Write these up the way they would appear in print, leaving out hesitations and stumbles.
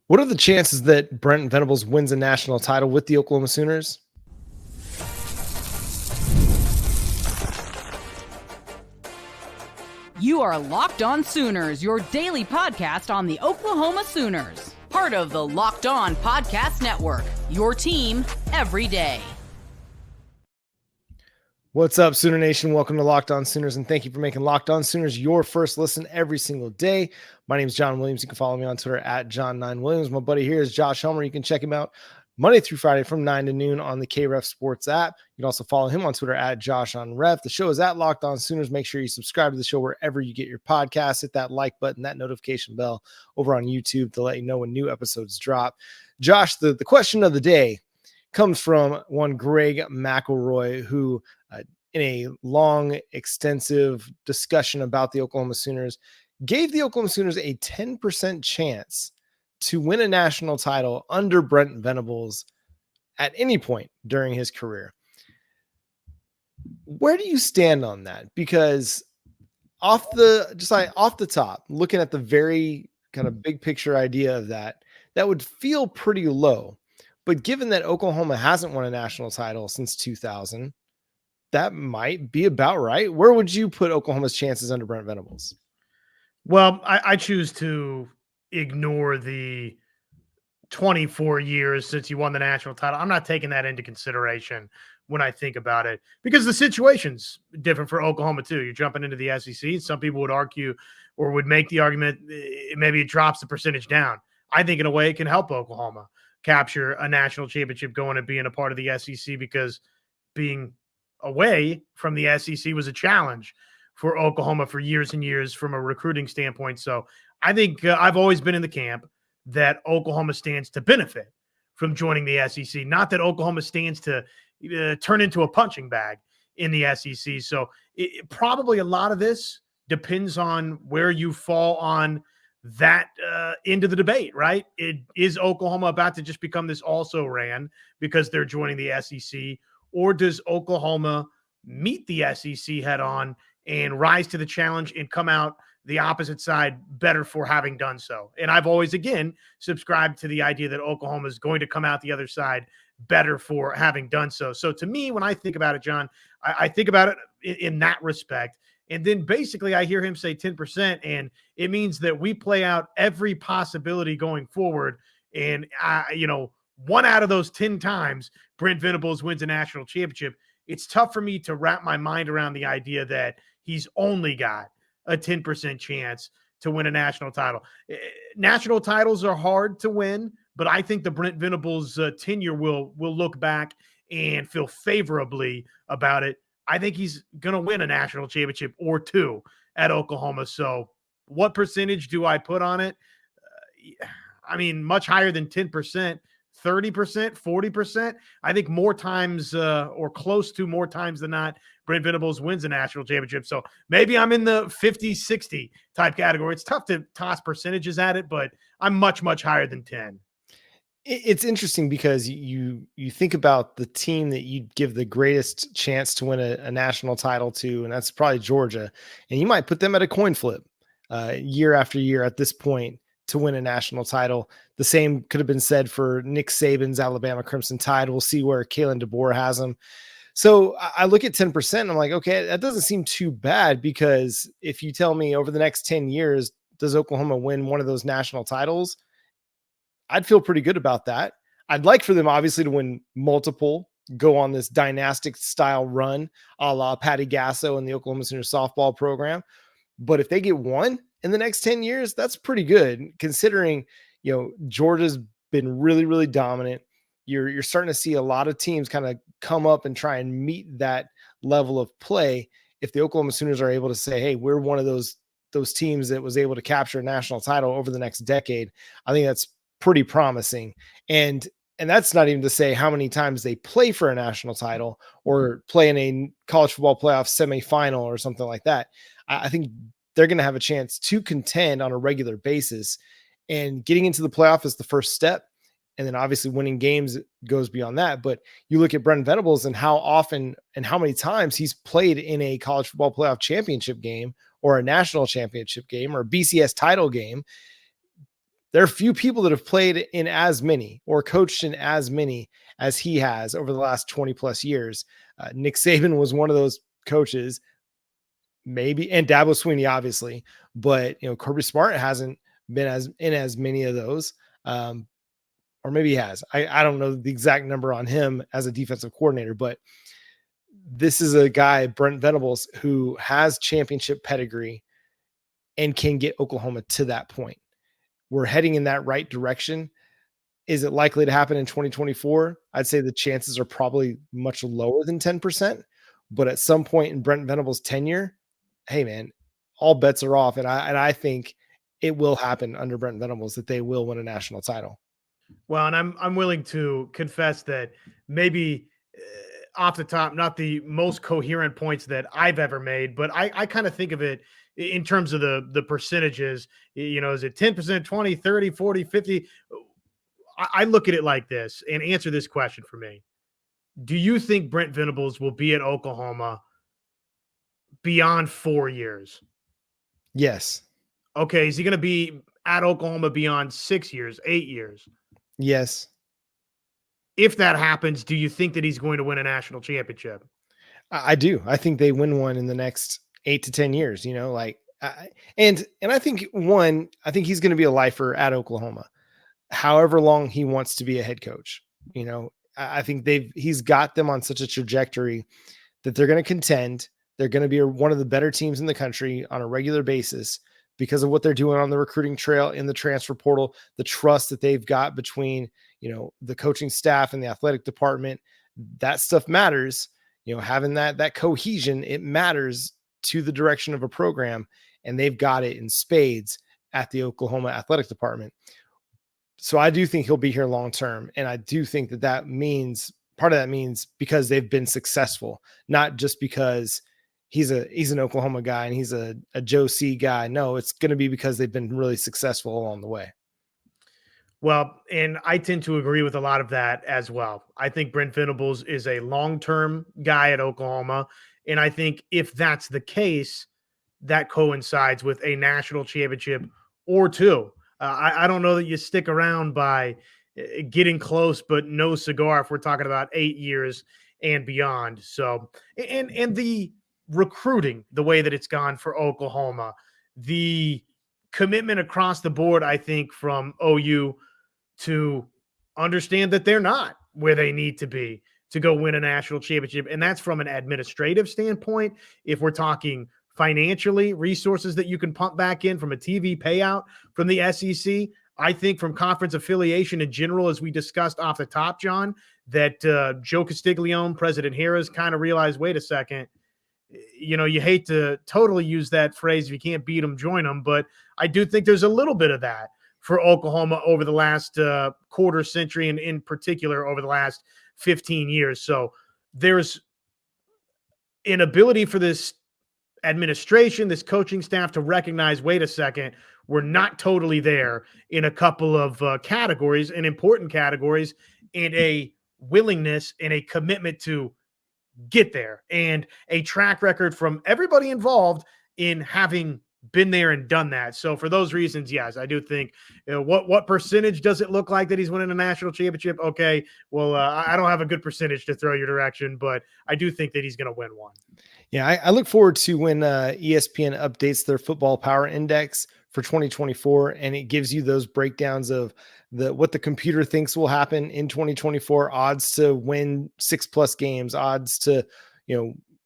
What are the chances that Brent Venables wins a national title with the Oklahoma Sooners? You are Locked On Sooners, your daily podcast on the Oklahoma Sooners. Part of the Locked On Podcast Network, your team every day. What's up, Sooner Nation? Welcome to Locked On Sooners, and thank you for making Locked On Sooners your first listen every single day. My name is John Williams. You can follow me on Twitter at John9Williams. My buddy here is Josh Helmer. You can check him out Monday through Friday from 9 to noon on the KREF Sports app. You can also follow him on Twitter at JoshOnRef. The show is at Locked On Sooners. Make sure you subscribe to the show wherever you get your podcasts. Hit that like button, that notification bell over on YouTube to let you know when new episodes drop. Josh, the question of the day comes from one Greg McElroy, who in a long, extensive discussion about the Oklahoma Sooners, gave the Oklahoma Sooners a 10% chance to win a national title under Brent Venables at any point during his career. Where do you stand on that? Because off the top, looking at the very kind of big picture idea of that would feel pretty low. But given that Oklahoma hasn't won a national title since 2000, that might be about right. Where would you put Oklahoma's chances under Brent Venables? Well, I choose to ignore the 24 years since you won the national title. I'm not taking that into consideration when I think about it because the situation's different for Oklahoma too. You're jumping into the SEC. Some people would argue or would make the argument maybe it drops the percentage down. I think in a way it can help Oklahoma capture a national championship going and being a part of the SEC because being away from the SEC was a challenge for Oklahoma for years and years from a recruiting standpoint. So I think I've always been in the camp that Oklahoma stands to benefit from joining the SEC. Not that Oklahoma stands to turn into a punching bag in the SEC. So probably a lot of this depends on where you fall on that end of the debate, right? Is Oklahoma about to just become this also ran because they're joining the SEC? Or does Oklahoma meet the SEC head on and rise to the challenge and come out the opposite side better for having done so? And I've always, again, subscribed to the idea that Oklahoma is going to come out the other side better for having done so. So to me, when I think about it, John, I think about it in that respect. And then basically I hear him say 10%, and it means that we play out every possibility going forward. And, 1 out of those 10 times Brent Venables wins a national championship, it's tough for me to wrap my mind around the idea that he's only got a 10% chance to win a national title. National titles are hard to win, but I think the Brent Venables tenure will look back and feel favorably about it. I think he's going to win a national championship or two at Oklahoma. So what percentage do I put on it? Much higher than 10%. 30%, 40%. I think more times or close to more times than not, Brent Venables wins a national championship. So maybe I'm in the 50, 60 type category. It's tough to toss percentages at it, but I'm much, much higher than 10. It's interesting because you think about the team that you'd give the greatest chance to win a national title to, and that's probably Georgia. And you might put them at a coin flip year after year at this point to win a national title. The same could have been said for Nick Saban's Alabama Crimson Tide. We'll see where Kalen DeBoer has them. So I look at 10% and I'm like, okay, that doesn't seem too bad, because if you tell me over the next 10 years, does Oklahoma win one of those national titles? I'd feel pretty good about that. I'd like for them obviously to win multiple, go on this dynastic style run a la Patty Gasso and the Oklahoma Sooners softball program. But if they get one in the next 10 years, that's pretty good, considering, Georgia's been really, really dominant. You're starting to see a lot of teams kind of come up and try and meet that level of play. If the Oklahoma Sooners are able to say, hey, we're one of those teams that was able to capture a national title over the next decade, I think that's pretty promising. And that's not even to say how many times they play for a national title or play in a college football playoff semifinal or something like that. I think they're going to have a chance to contend on a regular basis, and getting into the playoff is the first step. And then obviously winning games goes beyond that. But you look at Brent Venables and how often and how many times he's played in a college football playoff championship game or a national championship game or a BCS title game. There are few people that have played in as many or coached in as many as he has over the last 20 plus years. Nick Saban was one of those coaches, maybe, and Dabo Swinney, obviously, but Kirby Smart hasn't been as many of those. Or maybe he has. I don't know the exact number on him as a defensive coordinator, but this is a guy, Brent Venables, who has championship pedigree and can get Oklahoma to that point. We're heading in that right direction. Is it likely to happen in 2024? I'd say the chances are probably much lower than 10%, but at some point in Brent Venables' tenure, hey man, all bets are off. And I think it will happen under Brent Venables that they will win a national title. Well, and I'm willing to confess that maybe off the top, not the most coherent points that I've ever made, but I kind of think of it in terms of the percentages. Is it 10%, 20, 30, 40, 50? I look at it like this and answer this question for me. Do you think Brent Venables will be at Oklahoma beyond 4 years? Yes. Okay. Is he going to be at Oklahoma beyond 6 years, 8 years? Yes. If that happens, do you think that he's going to win a national championship? I do. I think they win one in the next 8 to 10 years, and I think I think he's going to be a lifer at Oklahoma, however long he wants to be a head coach. I think he's got them on such a trajectory that they're going to contend. They're going to be one of the better teams in the country on a regular basis because of what they're doing on the recruiting trail, in the transfer portal, the trust that they've got between, the coaching staff and the athletic department. That stuff matters. Having that cohesion, it matters to the direction of a program, and they've got it in spades at the Oklahoma athletic department. So I do think he'll be here long term, and I do think that means part of that means because they've been successful, not just because he's an Oklahoma guy and he's a Joe C guy. No, it's going to be because they've been really successful along the way. Well, and I tend to agree with a lot of that as well. I think Brent Venables is a long-term guy at Oklahoma. And I think if that's the case, that coincides with a national championship or two. I don't know that you stick around by getting close, but no cigar if we're talking about 8 years and beyond. So, and the recruiting, the way that it's gone for Oklahoma, the commitment across the board, I think, from OU to understand that they're not where they need to be to go win a national championship. And that's from an administrative standpoint. If we're talking financially, resources that you can pump back in from a TV payout from the SEC, I think from conference affiliation in general, as we discussed off the top, John, that Joe Castiglione, President Harris kind of realized, wait a second, you hate to totally use that phrase, if you can't beat them, join them. But I do think there's a little bit of that for Oklahoma over the last quarter century, and in particular over the last 15 years. So there's an ability for this administration, this coaching staff to recognize, wait a second, we're not totally there in a couple of categories and important categories, and a willingness and a commitment to get there, and a track record from everybody involved in having been there and done that. So for those reasons, yes, I do think what percentage does it look like that he's winning a national championship? Okay, well, I don't have a good percentage to throw your direction, but I do think that he's going to win one. Yeah, I look forward to when ESPN updates their football power index for 2024, and it gives you those breakdowns of what the computer thinks will happen in 2024, odds to win 6+ games, odds to,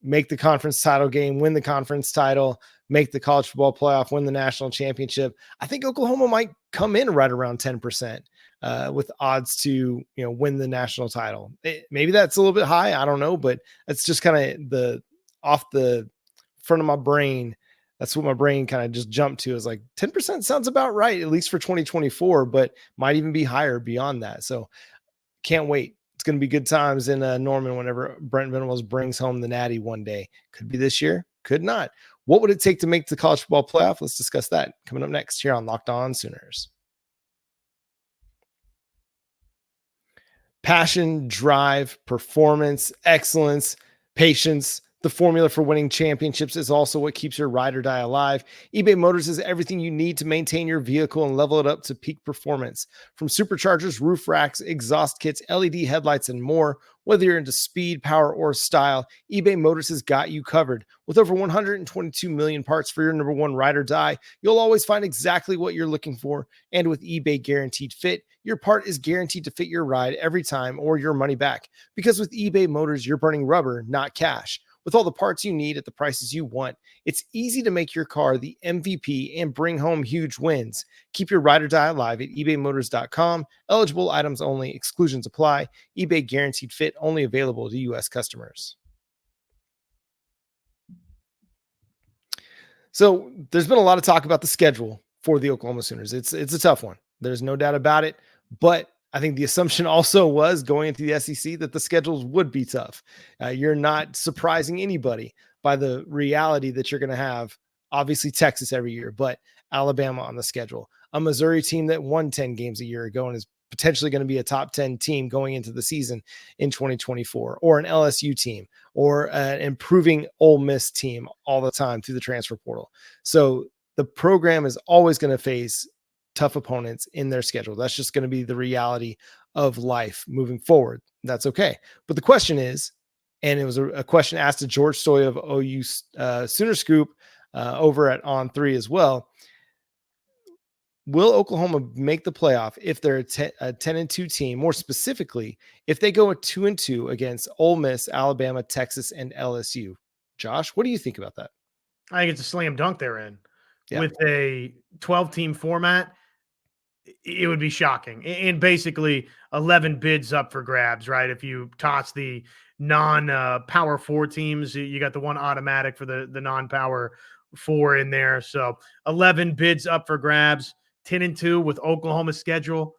make the conference title game, win the conference title, make the college football playoff, win the national championship. I think Oklahoma might come in right around 10% with odds to, win the national title. Maybe that's a little bit high. I don't know, but that's just kind of off the front of my brain. That's what my brain kind of just jumped to, is like 10% sounds about right, at least for 2024, but might even be higher beyond that. So can't wait. It's going to be good times in Norman whenever Brent Venables brings home the Natty one day. Could be this year, could not. What would it take to make the college football playoff? Let's discuss that coming up next here on Locked On Sooners. Passion, drive, performance, excellence, patience, The formula for winning championships is also what keeps your ride or die alive. eBay Motors is everything you need to maintain your vehicle and level it up to peak performance. From superchargers, roof racks, exhaust kits, LED headlights, and more, whether you're into speed, power, or style, eBay Motors has got you covered. With over 122 million parts for your number one ride or die, you'll always find exactly what you're looking for. And with eBay Guaranteed Fit, your part is guaranteed to fit your ride every time or your money back. Because with eBay Motors, you're burning rubber, not cash. With all the parts you need at the prices you want, it's easy to make your car the MVP and bring home huge wins. Keep your ride or die alive at ebaymotors.com. Eligible items only. Exclusions apply. eBay Guaranteed Fit only available to U.S. customers. So there's been a lot of talk about the schedule for the Oklahoma Sooners. It's a tough one. There's no doubt about it. But I think the assumption also was going into the SEC that the schedules would be tough. You're not surprising anybody by the reality that you're going to have, obviously, Texas every year, but Alabama on the schedule, a Missouri team that won 10 games a year ago and is potentially going to be a top 10 team going into the season in 2024, or an LSU team, or an improving Ole Miss team all the time through the transfer portal. So the program is always going to face tough opponents in their schedule. That's just going to be the reality of life moving forward. That's okay. But the question is, and it was a question asked to George Stoy of OU Sooner Scoop over at On3 as well. Will Oklahoma make the playoff if they're a 10-2 team? More specifically, if they go a 2-2 against Ole Miss, Alabama, Texas, and LSU? Josh, what do you think about that? I think it's a slam dunk they're in. Yeah. With a 12-team format, it would be shocking. And basically 11 bids up for grabs, right? If you toss the non-power 4 teams, you got the one automatic for the non-power 4 in there. So 11 bids up for grabs, 10-2 with Oklahoma's schedule.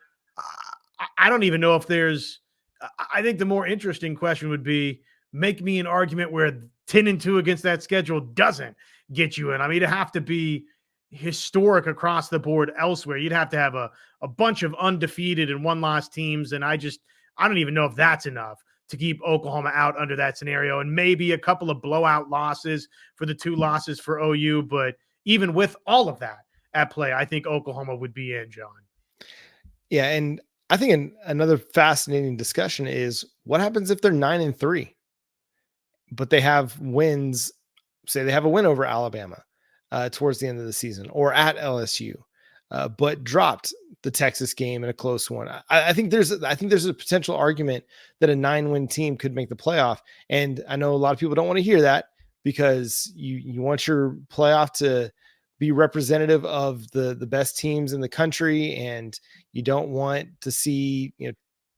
I don't even know if there's – I think the more interesting question would be, make me an argument where 10-2 against that schedule doesn't get you in. I mean, it'd have to be historic across the board elsewhere. You'd have to have a bunch of undefeated and one-loss teams, and I don't even know if that's enough to keep Oklahoma out under that scenario, and maybe a couple of blowout losses for the 2 losses for OU. But even with all of that at play, I think Oklahoma would be in, John. Yeah, and I think another fascinating discussion is what happens if they're 9-3, but they have wins. Say they have a win over Alabama towards the end of the season, or at LSU, but dropped the Texas game in a close one. I think there's a potential argument that a 9-win team could make the playoff. And I know a lot of people don't want to hear that because you want your playoff to be representative of the best teams in the country, and you don't want to see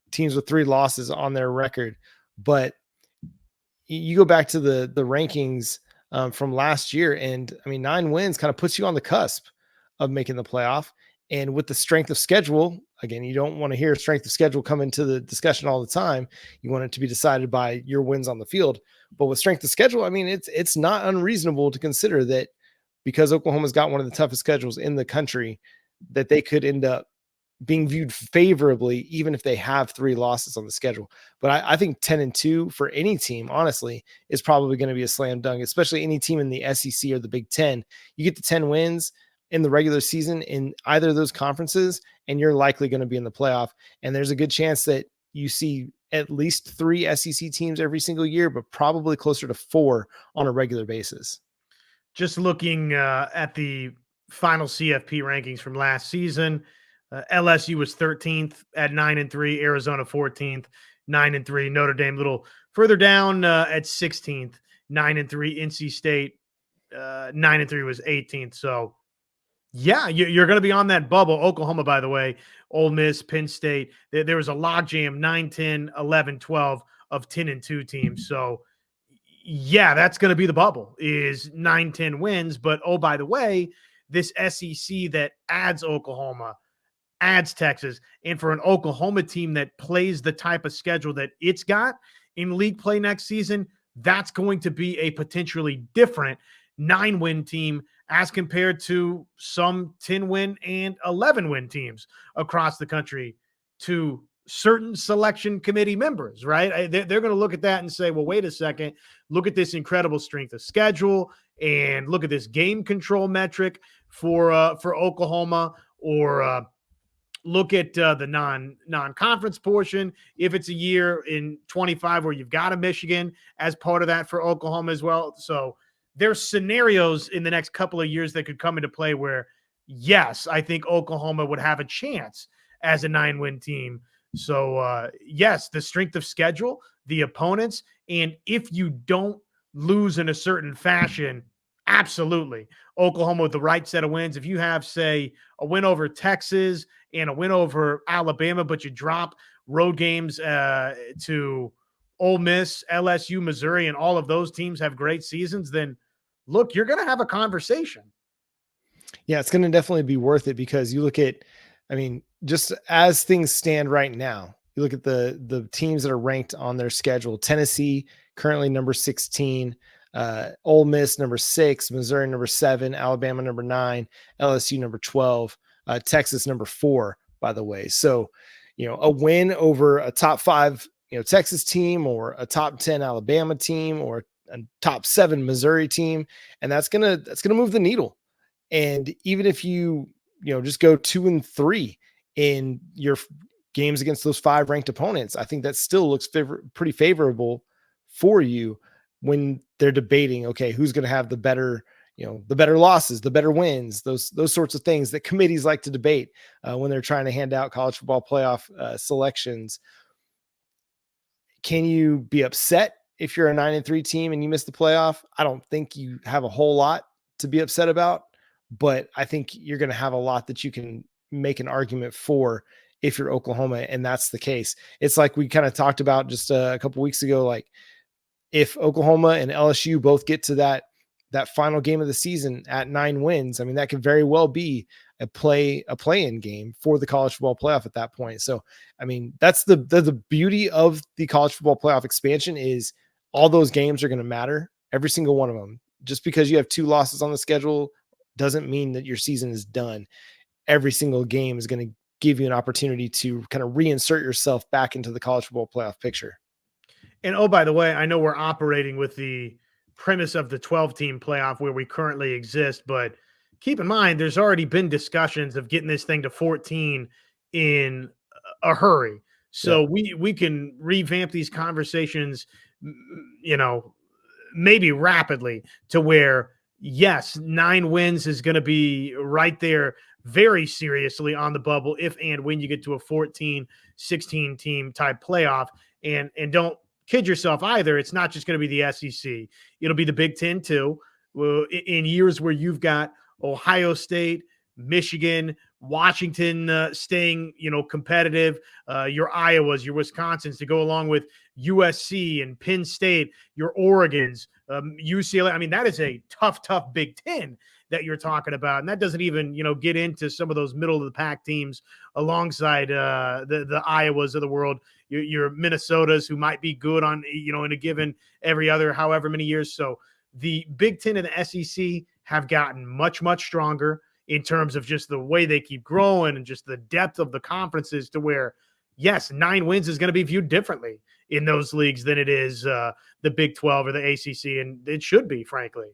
teams with 3 losses on their record. But you go back to the rankings from last year, and I mean 9 wins kind of puts you on the cusp of making the playoff. And with the strength of schedule, again, you don't want to hear strength of schedule come into the discussion all the time. You want it to be decided by your wins on the field. But with strength of schedule, I mean, it's not unreasonable to consider that because Oklahoma's got one of the toughest schedules in the country, that they could end up being viewed favorably, even if they have 3 losses on the schedule. But I think 10-2 for any team, honestly, is probably going to be a slam dunk, especially any team in the SEC or the Big Ten. You get to 10 wins in the regular season in either of those conferences, and you're likely going to be in the playoff. And there's a good chance that you see at least 3 SEC teams every single year, but probably closer to 4 on a regular basis. Just looking at the final CFP rankings from last season, LSU was 13th at 9-3, Arizona 14th, 9-3, Notre Dame a little further down at 16th, 9-3, NC State 9-3 was 18th. So yeah, you're going to be on that bubble. Oklahoma, by the way, Ole Miss, Penn State, there was a logjam 9-10, 11-12 of 10-2 teams. So yeah, that's going to be the bubble, is 9-10 wins. But oh, by the way, this SEC that adds Oklahoma, adds Texas, and for an Oklahoma team that plays the type of schedule that it's got in league play next season, that's going to be a potentially different 9-win team as compared to some 10-win and 11-win teams across the country 2 certain selection committee members, right? They're going to look at that and say, well, wait a second, look at this incredible strength of schedule and look at this game control metric for Oklahoma, or look at the non-conference portion. If it's a year in 25 where you've got a Michigan as part of that for Oklahoma as well. So there's scenarios in the next couple of years that could come into play where, yes, I think Oklahoma would have a chance as a 9-win team. So, yes, the strength of schedule, the opponents, and if you don't lose in a certain fashion, absolutely. Oklahoma with the right set of wins. If you have, say, a win over Texas and a win over Alabama, but you drop road games to Ole Miss, LSU, Missouri, and all of those teams have great seasons, then look, you're going to have a conversation. Yeah, it's going to definitely be worth it, because you look at, I mean, just as things stand right now, you look at the teams that are ranked on their schedule. Tennessee currently number 16, Ole Miss number 6, Missouri number 7, Alabama number 9, LSU number 12, Texas number 4, by the way. So, a win over a top 5, Texas team, or a top 10 Alabama team, or a top 7 Missouri team, and that's gonna move the needle. And even if you just go 2-3 in your games against those 5 ranked opponents, I think that still looks pretty favorable for you when they're debating, okay, who's going to have the better losses, the better wins, those sorts of things that committees like to debate when they're trying to hand out college football playoff selections. Can you be upset if you're a 9-3 team and you miss the playoff? I don't think you have a whole lot to be upset about, but I think you're going to have a lot that you can make an argument for if you're Oklahoma, and that's the case. It's like we kind of talked about just a couple weeks ago, like if Oklahoma and LSU both get to that final game of the season at 9 wins, I mean, that could very well be a play-in game for the college football playoff at that point. So, I mean, that's the beauty of the college football playoff expansion, is all those games are going to matter, every single one of them. Just because you have 2 losses on the schedule doesn't mean that your season is done. Every single game is going to give you an opportunity to kind of reinsert yourself back into the college football playoff picture. And oh, by the way, I know we're operating with the premise of the 12-team playoff where we currently exist, but keep in mind, there's already been discussions of getting this thing to 14 in a hurry. So we can revamp these conversations, maybe rapidly, to where, yes, 9 wins is going to be right there very seriously on the bubble if and when you get to a 14, 16 team type playoff. And don't kid yourself either. It's not just going to be the SEC. It'll be the Big Ten too. In years where you've got Ohio State, Michigan, Washington staying, competitive, your Iowas, your Wisconsins to go along with USC and Penn State, your Oregons, UCLA. I mean, that is a tough Big Ten that you're talking about. And that doesn't even, get into some of those middle of the pack teams alongside the Iowas of the world, your Minnesotas, who might be good on, in a given every other however many years. So the Big Ten and the SEC have gotten much, much stronger in terms of just the way they keep growing and just the depth of the conferences, to where, yes, 9 wins is going to be viewed differently in those leagues than it is the Big 12 or the ACC. And it should be, frankly.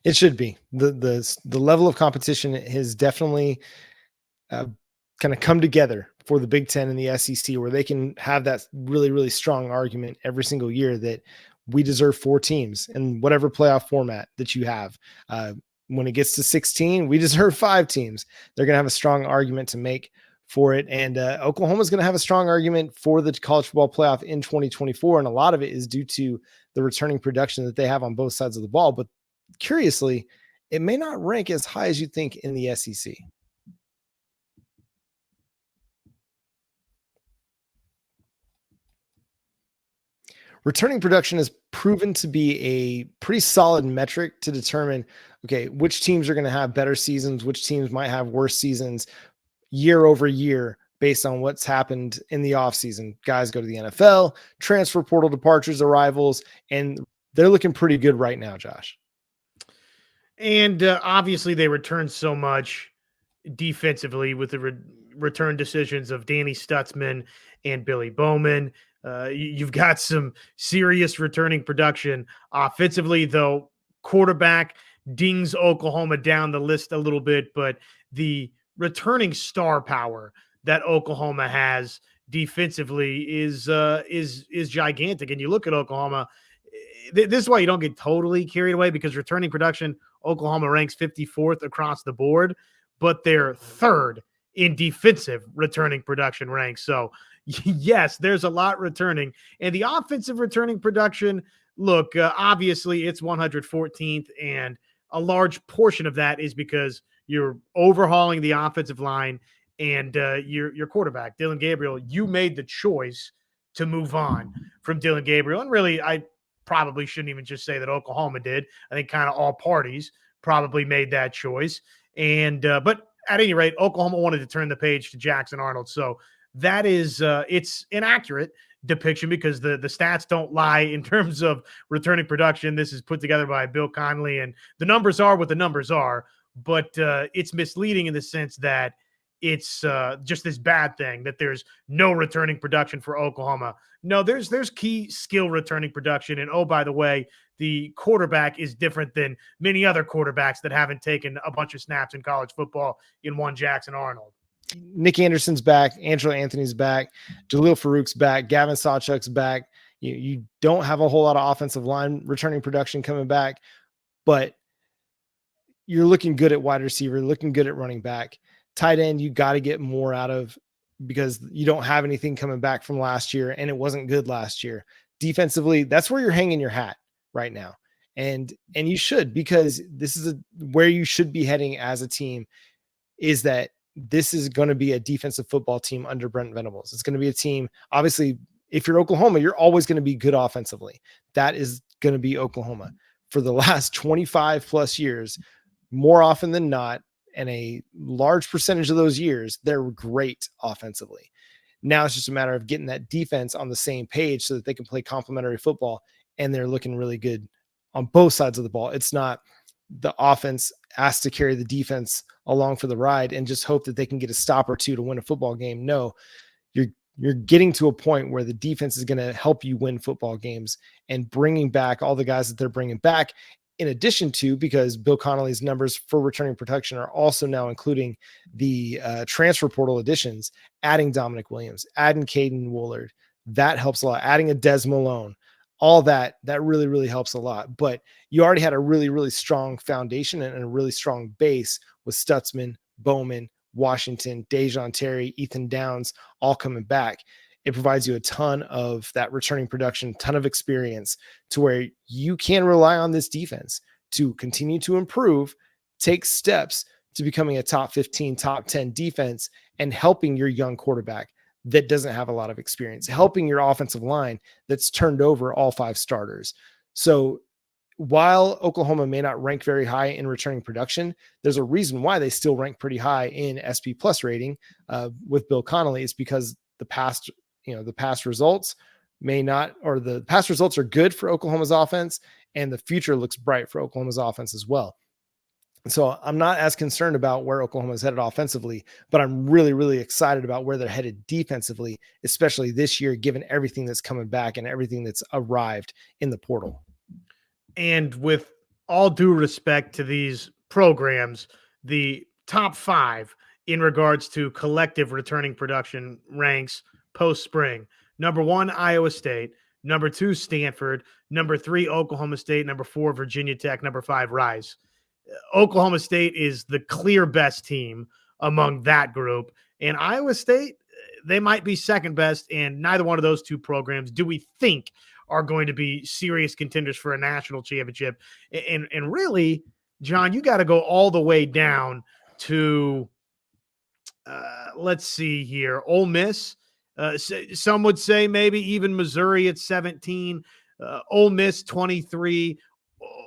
It should be. The level of competition has definitely kind of come together for the Big Ten and the SEC, where they can have that really, really strong argument every single year that we deserve 4 teams in whatever playoff format that you have. When it gets to 16, we deserve 5 teams. They're going to have a strong argument to make for it. And Oklahoma is going to have a strong argument for the college football playoff in 2024. And a lot of it is due to the returning production that they have on both sides of the ball. But curiously, it may not rank as high as you think in the SEC. Returning production has proven to be a pretty solid metric to determine, okay, which teams are going to have better seasons, which teams might have worse seasons year over year based on what's happened in the offseason. Guys go to the NFL, transfer portal departures, arrivals, and they're looking pretty good right now, Josh. And obviously they return so much defensively with the return decisions of Danny Stutzman and Billy Bowman. You've got some serious returning production offensively, though. Quarterback dings Oklahoma down the list a little bit, but the returning star power that Oklahoma has defensively is gigantic. And you look at Oklahoma, this is why you don't get totally carried away, because returning production, Oklahoma ranks 54th across the board, but they're third in defensive returning production ranks. So yes, there's a lot returning. And the offensive returning production, look, obviously it's 114th, and a large portion of that is because you're overhauling the offensive line and your quarterback, Dylan Gabriel. You made the choice to move on from Dylan Gabriel. And really, I probably shouldn't even just say that Oklahoma did. I think kind of all parties probably made that choice. And but at any rate, Oklahoma wanted to turn the page to Jackson Arnold. So that is it's inaccurate depiction, because the stats don't lie in terms of returning production. This is put together by Bill Connolly, and the numbers are what the numbers are, but it's misleading in the sense that it's just this bad thing that there's no returning production for Oklahoma. No, there's key skill returning production. And oh, by the way, the quarterback is different than many other quarterbacks that haven't taken a bunch of snaps in college football in one Jackson Arnold. Nick Anderson's back. Angelo Anthony's back. Jaleel Farouk's back. Gavin Sawchuk's back. You don't have a whole lot of offensive line returning production coming back, but you're looking good at wide receiver, looking good at running back. Tight end, you got to get more out of, because you don't have anything coming back from last year, and it wasn't good last year. Defensively, that's where you're hanging your hat right now. And you should, because this is where you should be heading as a team, is that this is going to be a defensive football team under Brent Venables. It's going to be a team, obviously, if you're Oklahoma, you're always going to be good offensively. That is going to be Oklahoma. For the last 25 plus years, more often than not, and a large percentage of those years, they're great offensively. Now it's just a matter of getting that defense on the same page so that they can play complementary football, and they're looking really good on both sides of the ball. It's not the offense has to carry the defense along for the ride and just hope that they can get a stop or two to win a football game. No, you're getting to a point where the defense is going to help you win football games, and bringing back all the guys that they're bringing back, in addition to, because Bill Connolly's numbers for returning protection are also now including the transfer portal additions, adding Dominic Williams, adding Caden Woolard. That helps a lot. Adding a Des Malone, all that really, really helps a lot. But you already had a really, really strong foundation and a really strong base with Stutzman, Bowman, Washington, Dejon Terry, Ethan Downs, all coming back. It provides you a ton of that returning production, ton of experience, to where you can rely on this defense to continue to improve, take steps to becoming a top 15, top 10 defense, and helping your young quarterback that doesn't have a lot of experience, helping your offensive line that's turned over all 5 starters. So while Oklahoma may not rank very high in returning production, there's a reason why they still rank pretty high in SP plus rating with Bill Connolly. Is because the past results may not, or the past results are good for Oklahoma's offense, and the future looks bright for Oklahoma's offense as well. So I'm not as concerned about where Oklahoma is headed offensively, but I'm really, really excited about where they're headed defensively, especially this year, given everything that's coming back and everything that's arrived in the portal. And with all due respect to these programs, the top 5 in regards to collective returning production ranks post-spring: number 1, Iowa State; number 2, Stanford; number 3, Oklahoma State; number 4, Virginia Tech; number 5, Rice. Oklahoma State is the clear best team among that group, and Iowa State, they might be second best, and neither one of those two programs do we think are going to be serious contenders for a national championship. And really, John, you got to go all the way down to, let's see here, Ole Miss. Some would say maybe even Missouri at 17, Ole Miss 23,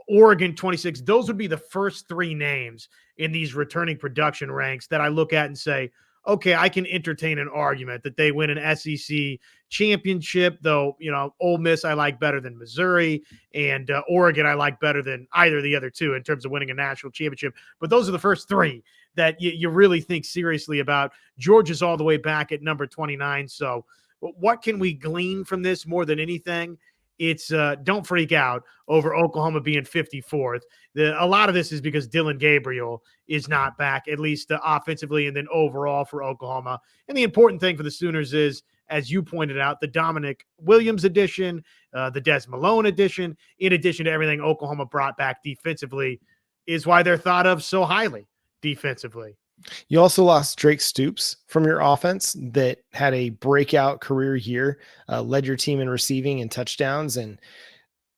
Oregon 26. Those would be the first 3 names in these returning production ranks that I look at and say, okay, I can entertain an argument that they win an SEC championship, though, Ole Miss I like better than Missouri, and Oregon I like better than either of the other two in terms of winning a national championship. But those are the first 3 that you really think seriously about. Georgia's all the way back at number 29. So what can we glean from this more than anything? It's don't freak out over Oklahoma being 54th. A lot of this is because Dylan Gabriel is not back, at least offensively and then overall for Oklahoma. And the important thing for the Sooners is, as you pointed out, the Dominic Williams edition, the Des Malone edition, in addition to everything Oklahoma brought back defensively, is why they're thought of so highly defensively. You also lost Drake Stoops from your offense that had a breakout career year, led your team in receiving and touchdowns, and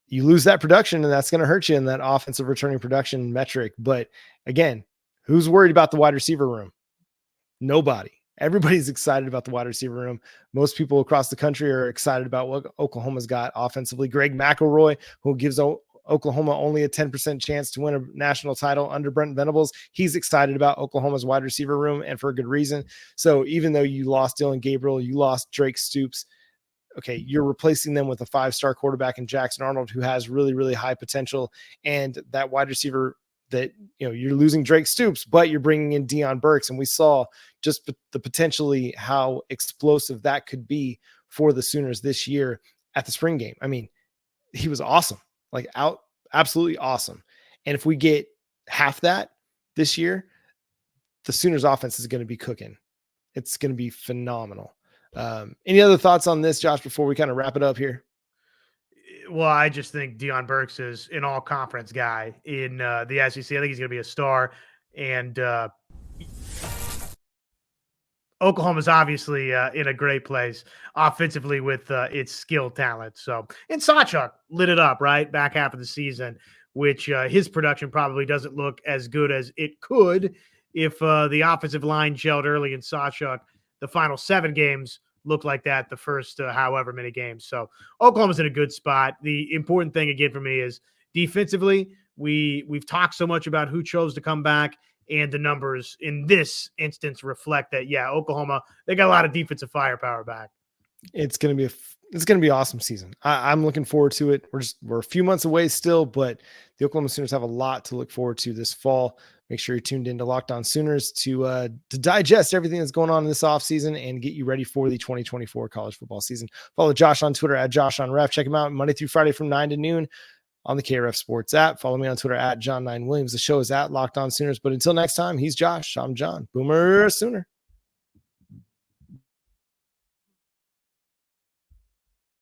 you lose that production, and that's going to hurt you in that offensive returning production metric. But again, who's worried about the wide receiver room? Nobody. Everybody's excited about the wide receiver room. Most people across the country are excited about what Oklahoma's got offensively. Greg McElroy, who gives Oklahoma only a 10% chance to win a national title under Brent Venables, he's excited about Oklahoma's wide receiver room, and for a good reason. So even though you lost Dylan Gabriel, you lost Drake Stoops, okay, you're replacing them with a 5-star quarterback in Jackson Arnold, who has really, really high potential. And that wide receiver that, you're losing Drake Stoops, but you're bringing in Deion Burks. And we saw just the potentially how explosive that could be for the Sooners this year at the spring game. I mean, he was awesome, absolutely awesome. And if we get half that this year, the Sooners offense is going to be cooking. It's going to be phenomenal. Any other thoughts on this, Josh, before we kind of wrap it up here? Well, I just think Deion Burks is an all-conference guy in the SEC. I think he's going to be a star. And Oklahoma's obviously in a great place offensively with its skill talent. So, and Sawchuk lit it up, right? Back half of the season, which his production probably doesn't look as good as it could if the offensive line gelled early in Sawchuk. The final 7 games look like that the first however many games. So Oklahoma's in a good spot. The important thing again for me is defensively, we've talked so much about who chose to come back, and the numbers in this instance reflect that. Yeah, Oklahoma, they got a lot of defensive firepower back. It's going to be an awesome season. I'm looking forward to it. We're a few months away still, but the Oklahoma Sooners have a lot to look forward to this fall. Make sure you're tuned into Locked On Sooners to digest everything that's going on in this offseason and get you ready for the 2024 college football season. Follow Josh on Twitter at JoshOnRef. Check him out Monday through Friday from 9 to noon on the KRF Sports app. Follow me on Twitter at John9Williams. The show is at Locked On Sooners. But until next time, he's Josh. I'm John. Boomer Sooner.